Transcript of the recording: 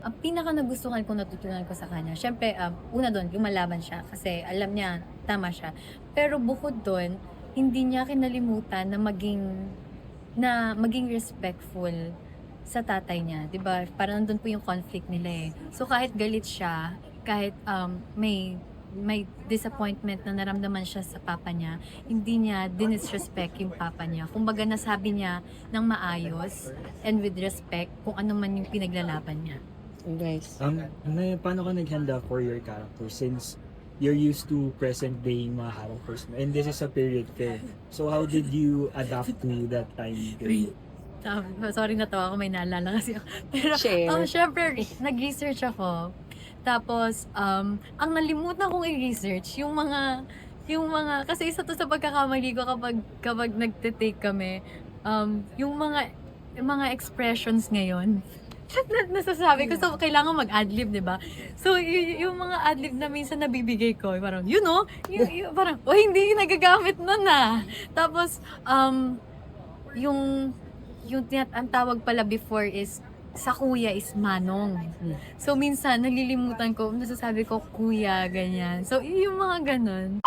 Ang pinaka nagustuhan kong natutunan ko sa kanya, siyempre, una do'n lumalaban siya kasi alam niya tama siya. Pero bukod do'n, hindi niya kinalimutan na maging respectful sa tatay niya, 'di ba? Parang nandun po yung conflict nila, eh. So, kahit galit siya, kahit, may disappointment na naramdaman siya sa papa niya, hindi niya dinisrespect yung papa niya. Kumbaga nasabi niya ng maayos and with respect kung ano man yung pinaglalaban niya. Guys. Paano ka naghanda for your character since you're used to present day mga characters mo and this is a period fair. So how did you adapt to that time period? Sorry natawa ako, may naalala kasi ako. Pero, Share. syempre nag-research ako. Tapos, ang nalimutan kong i-research kasi isa 'to sa pagkakamali ko kapag nagte-take kami, yung mga expressions ngayon. Nasasabi ko, so kailangan mag-adlib, 'di ba? So, yung mga adlib na minsan nabibigay ko, parang, parang, "Oh, hindi nagagamit nun, ah." Tapos, yung ang tawag pala before is sa kuya is manong. So, minsan nalilimutan ko, nasasabi ko kuya, ganyan. So, yung mga gano'n.